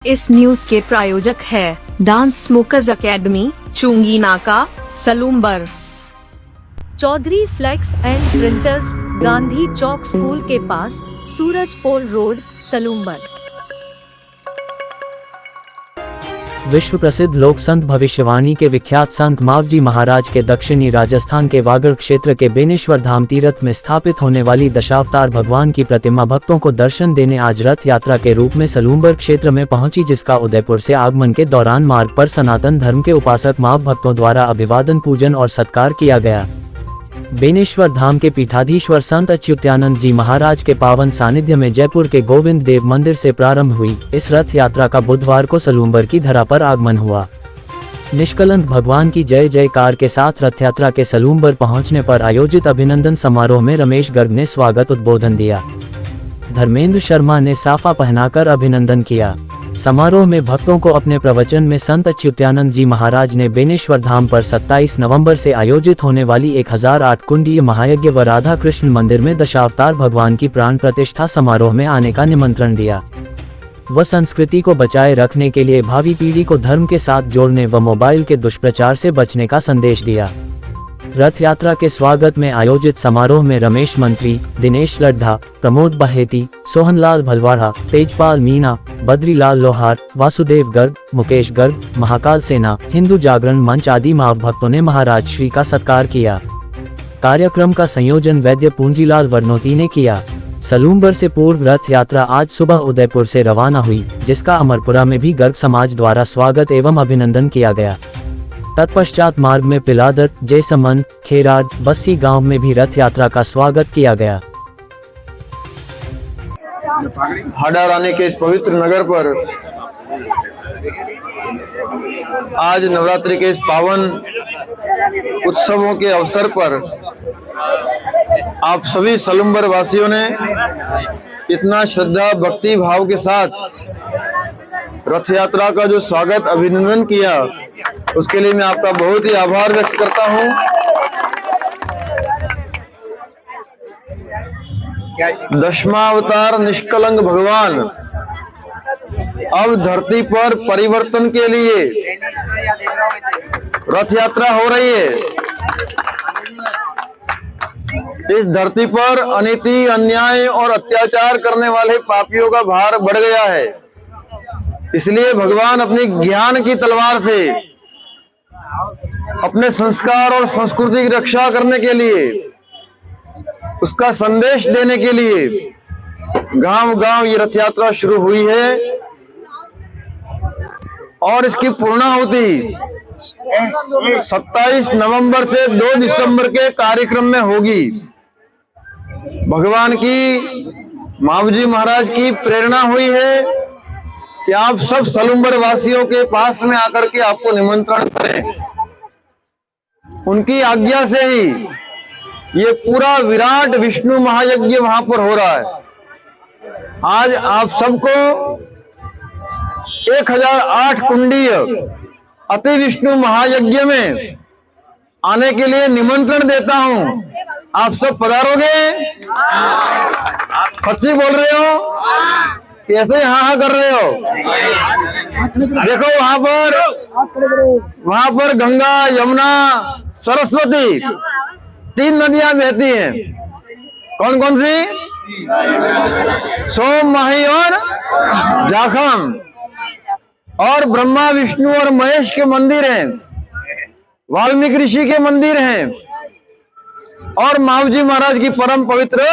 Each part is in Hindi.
इस न्यूज के प्रायोजक है डांस स्मोकर्स एकेडमी, चुंगी नाका, Salumbar. Chaudhary flex and printers, Gandhi Chowk school के पास, सूरजपोल रोड, सलूम्बर। विश्व प्रसिद्ध लोक संत भविष्यवाणी के विख्यात संत मावजी महाराज के दक्षिणी राजस्थान के वागड़ क्षेत्र के बेनेश्वर धाम तीर्थ में स्थापित होने वाली दशावतार भगवान की प्रतिमा भक्तों को दर्शन देने आज रथ यात्रा के रूप में सलूम्बर क्षेत्र में पहुंची, जिसका उदयपुर से आगमन के दौरान मार्ग पर सनातन धर्म के उपासक माव भक्तों द्वारा अभिवादन, पूजन और सत्कार किया गया। बेनेश्वर धाम के पीठाधीश्वर संत अच्युतानंद जी महाराज के पावन सानिध्य में जयपुर के गोविंद देव मंदिर से प्रारंभ हुई इस रथ यात्रा का बुधवार को सलूम्बर की धरा पर आगमन हुआ। निष्कलंक भगवान की जय जयकार के साथ रथ यात्रा के सलूम्बर पहुंचने पर आयोजित अभिनंदन समारोह में रमेश गर्ग ने स्वागत उद्बोधन दिया। धर्मेंद्र शर्मा ने साफा पहनाकर अभिनंदन किया। समारोह में भक्तों को अपने प्रवचन में संत अच्युतानंद जी महाराज ने बेनेश्वर धाम पर 27 नवंबर से आयोजित होने वाली 1008 कुंडीय महायज्ञ व राधा कृष्ण मंदिर में दशावतार भगवान की प्राण प्रतिष्ठा समारोह में आने का निमंत्रण दिया। वह संस्कृति को बचाए रखने के लिए भावी पीढ़ी को धर्म के साथ जोड़ने व मोबाइल के दुष्प्रचार से बचने का संदेश दिया। रथ यात्रा के स्वागत में आयोजित समारोह में रमेश मंत्री, दिनेश लड्ढा, प्रमोद बहेती, सोहनलाल भलवाड़ा, तेजपाल मीना, बद्रीलाल लोहार, वासुदेव गर्ग, मुकेश गर्ग, महाकाल सेना, हिंदू जागरण मंच आदि माव भक्तों ने महाराज श्री का सत्कार किया। कार्यक्रम का संयोजन वैद्य पूंजीलाल वर्नोती ने किया। सलूम्बर से पूर्व रथ यात्रा आज सुबह उदयपुर से रवाना हुई, जिसका अमरपुरा में भी गर्ग समाज द्वारा स्वागत एवं अभिनंदन किया गया। तत्पश्चात मार्ग में पिलादर, जयसमंद, खेराड, बस्सी गांव में भी रथ यात्रा का स्वागत किया गया। हाड़ा रानी के इस पवित्र नगर पर आज नवरात्रि के इस पावन उत्सवों के अवसर पर आप सभी सलूम्बर वासियों ने इतना श्रद्धा भक्ति भाव के साथ रथ यात्रा का जो स्वागत अभिनंदन किया, उसके लिए मैं आपका बहुत ही आभार व्यक्त करता हूं। दशमावतार निष्कलंक भगवान अब धरती पर परिवर्तन के लिए रथ यात्रा हो रही है। इस धरती पर अनीति, अन्याय और अत्याचार करने वाले पापियों का भार बढ़ गया है। इसलिए भगवान अपनी ज्ञान की तलवार से अपने संस्कार और संस्कृति की रक्षा करने के लिए, उसका संदेश देने के लिए गांव गांव ये रथ यात्रा शुरू हुई है और इसकी पूर्णाहुति 27 नवंबर से 2 दिसंबर के कार्यक्रम में होगी। भगवान की, मावजी महाराज की प्रेरणा हुई है कि आप सब सलूम्बर वासियों के पास में आकर के आपको निमंत्रण करें। उनकी आज्ञा से ही ये पूरा विराट विष्णु महायज्ञ वहां पर हो रहा है। आज आप सबको 1008 कुंडीय अति विष्णु महायज्ञ में आने के लिए निमंत्रण देता हूं। आप सब पधारोगे? सच्ची बोल रहे हो? कैसे हाँ कर रहे हो? देखो वहां पर गंगा, यमुना, सरस्वती 3 नदियां बहती हैं। कौन कौन सी? सोम, माही और जाखम। और ब्रह्मा, विष्णु और महेश के मंदिर हैं, वाल्मीकि ऋषि के मंदिर हैं और मावजी महाराज की परम पवित्र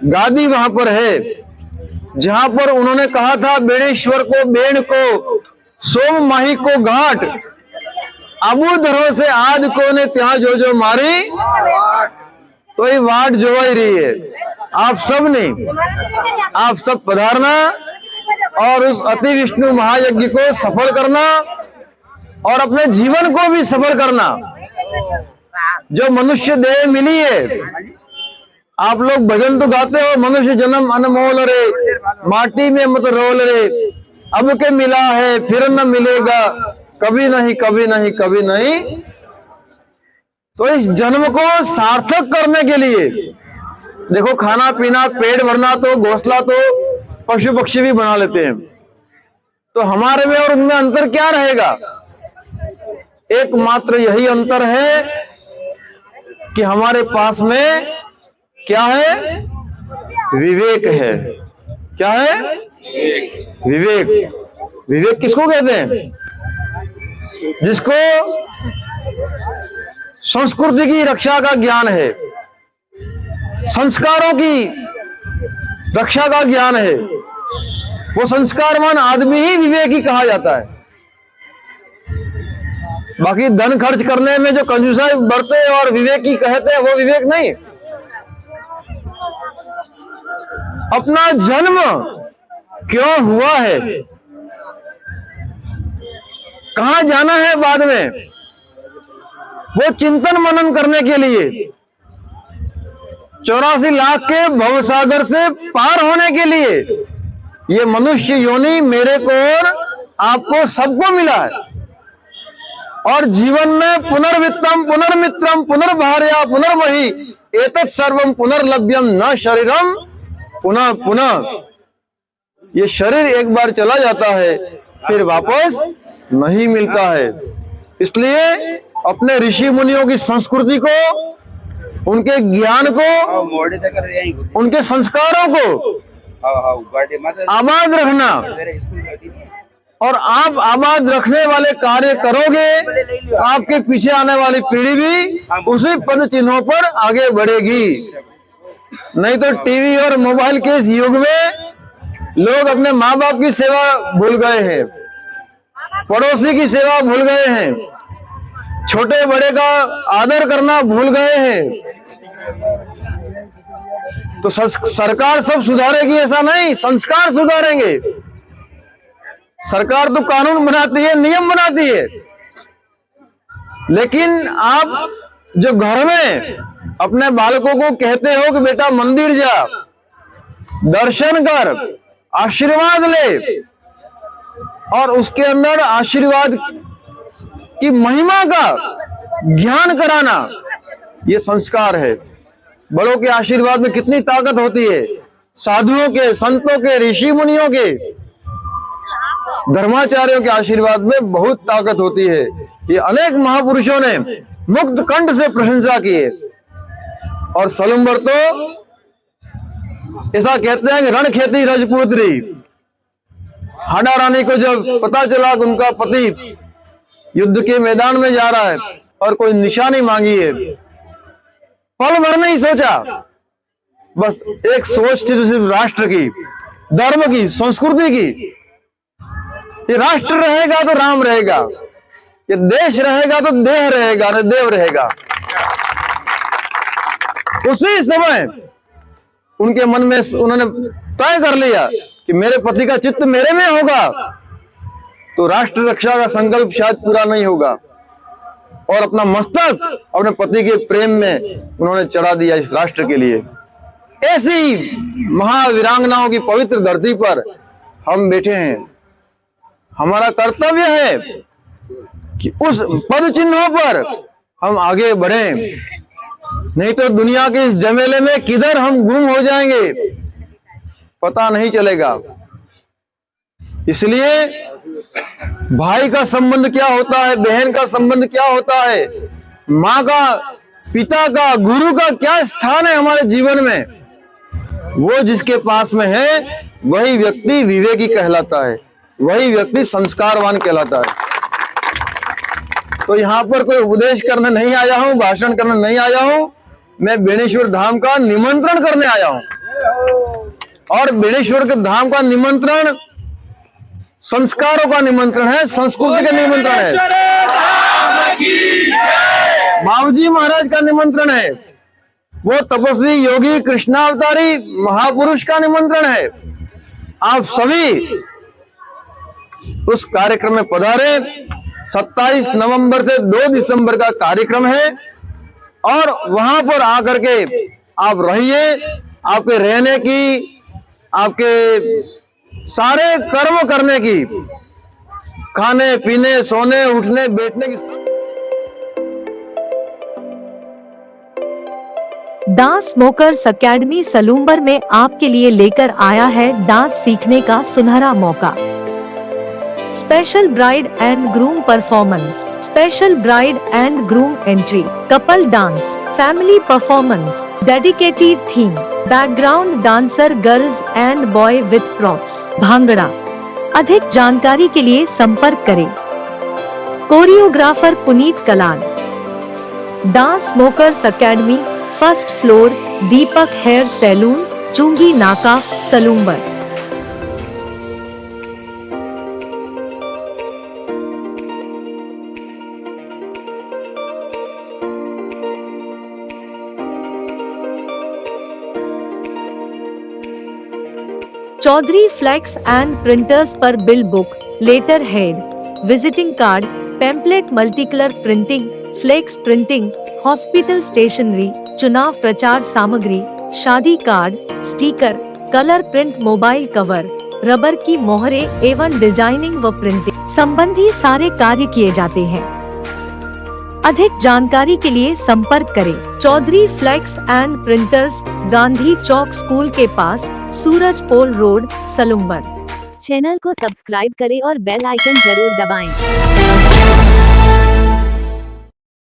गादी वहां पर है, जहां पर उन्होंने कहा था बेणेश्वर को बेण को, सोम माही को घाट, अबू धरो से आज को ने ત્યાં जो जो मारी, तो ये वाट जो ही रही है। आप सब ने, आप सब पधारना और उस अति विष्णु महायज्ञ को सफल करना और अपने जीवन को भी सफल करना। जो मनुष्य देह मिली है, आप लोग भजन तो गाते हो, मनुष्य जन्म अनमोल रे, माटी में मत रोल रे, अब के मिला है फिर न मिलेगा, कभी नहीं कभी नहीं कभी नहीं। तो इस जन्म को सार्थक करने के लिए देखो, खाना पीना, पेट भरना तो, घोंसला तो पशु पक्षी भी बना लेते हैं, तो हमारे में और उनमें अंतर क्या रहेगा? एकमात्र यही अंतर है कि हमारे पास में क्या है? विवेक है। क्या है? विवेक। विवेक किसको कहते हैं? जिसको संस्कृति की रक्षा का ज्ञान है, संस्कारों की रक्षा का ज्ञान है, वो संस्कारवान आदमी ही विवेकी कहा जाता है। बाकी धन खर्च करने में जो कंजूसाई बरते और विवेकी कहते हैं, वो विवेक नहीं। अपना जन्म क्यों हुआ है, कहां जाना है बाद में, वो चिंतन मनन करने के लिए 84 लाख के भवसागर से पार होने के लिए ये मनुष्य योनि मेरे को और आपको सबको मिला है। और जीवन में पुनर्वित्तम पुनर्मित्रम पुनर्भार्या पुनर्मही एतत् सर्वम पुनर्लभ्यम न शरीरम पुनः पुनः। ये शरीर एक बार चला जाता है, फिर वापस नहीं मिलता है। इसलिए अपने ऋषि मुनियों की संस्कृति को, उनके ज्ञान को, उनके संस्कारों को आबाद रखना, और आप आबाद रखने वाले कार्य करोगे तो आपके पीछे आने वाली पीढ़ी भी उसी पद चिन्हों पर आगे बढ़ेगी। नहीं तो टीवी और मोबाइल के इस युग में लोग अपने माँ बाप की सेवा भूल गए हैं, पड़ोसी की सेवा भूल गए हैं, छोटे बड़े का आदर करना भूल गए हैं। तो सरकार सब सुधारेगी ऐसा नहीं, संस्कार सुधारेंगे। सरकार तो कानून बनाती है, नियम बनाती है, लेकिन आप जो घर में अपने बालकों को कहते हो कि बेटा मंदिर जा, दर्शन कर, आशीर्वाद ले, और उसके अंदर आशीर्वाद की महिमा का ज्ञान कराना, ये संस्कार है। बड़ों के आशीर्वाद में कितनी ताकत होती है, साधुओं के, संतों के, ऋषि मुनियों के, धर्माचार्यों के आशीर्वाद में बहुत ताकत होती है। ये अनेक महापुरुषों ने मुक्त कंठ से प्रशंसा की है। और सलुम्बर तो ऐसा कहते हैं कि रण खेती रजपुत्री। हाडा रानी को जब पता चला कि उनका पति युद्ध के मैदान में जा रहा है और कोई निशानी मांगी है, पल भर नहीं सोचा, बस एक सोच थी सिर्फ राष्ट्र की, धर्म की, संस्कृति की। ये राष्ट्र रहेगा तो राम रहेगा, ये देश रहेगा तो देह रहेगा, देव रहेगा। उसी समय उनके मन में उन्होंने तय कर लिया कि मेरे पति का चित्त मेरे में होगा तो राष्ट्र रक्षा का संकल्प शायद पूरा नहीं होगा। और अपना मस्तक अपने पति के प्रेम में उन्होंने चढ़ा दिया इस राष्ट्र के लिए। ऐसी महावीरांगनाओं की पवित्र धरती पर हम बैठे हैं। हमारा कर्तव्य है कि उस पद चिन्हों पर हम आगे बढ़ें, नहीं तो दुनिया के इस झमेले में किधर हम गुम हो जाएंगे पता नहीं चलेगा। इसलिए भाई का संबंध क्या होता है, बहन का संबंध क्या होता है, माँ का, पिता का, गुरु का क्या स्थान है हमारे जीवन में, वो जिसके पास में है वही व्यक्ति विवेकी कहलाता है, वही व्यक्ति संस्कारवान कहलाता है। तो यहाँ पर कोई उपदेश करने नहीं आया हूँ, भाषण करने नहीं आया हूँ, मैं बेणेश्वर धाम का निमंत्रण करने आया हूँ। और बेणेश्वर के धाम का निमंत्रण संस्कारों का निमंत्रण है, संस्कृति का निमंत्रण है, बाबूजी महाराज का निमंत्रण है, वो तपस्वी योगी कृष्णावतारी महापुरुष का निमंत्रण है। आप सभी उस कार्यक्रम में पधारे। 27 नवंबर से 2 दिसंबर का कार्यक्रम है और वहां पर आकर के आप रहिए। आपके रहने की, आपके सारे कर्म करने की, खाने पीने, सोने, उठने, बैठने की। डांस स्मोकर्स एकेडमी सलूम्बर में आपके लिए लेकर आया है डांस सीखने का सुनहरा मौका। Special bride and groom performance, special bride and groom entry, couple dance, family performance, dedicated theme, background dancer girls and boy with props, bhangra. अधिक जानकारी के लिए संपर्क करें choreographer Puneet Kalan, dance smokers academy, first floor, Deepak hair salon, चुंगी नाका, Salumbar. Chaudhary flex and printers पर bill book, letter head, visiting card, pamphlet, multicolour printing, flex printing, hospital stationery, चुनाव प्रचार सामग्री, शादी card, sticker, colour print, mobile cover, rubber की मोहरें एवं डिजाइनिंग व प्रिंटिंग संबंधी सारे कार्य किए जाते हैं। अधिक जानकारी के लिए संपर्क करें Chaudhary flex and printers, Gandhi Chowk school के पास, सूरज पोल रोड, सलूम्बर। चैनल को सब्सक्राइब करें और बेल आइकन जरूर दबाएं।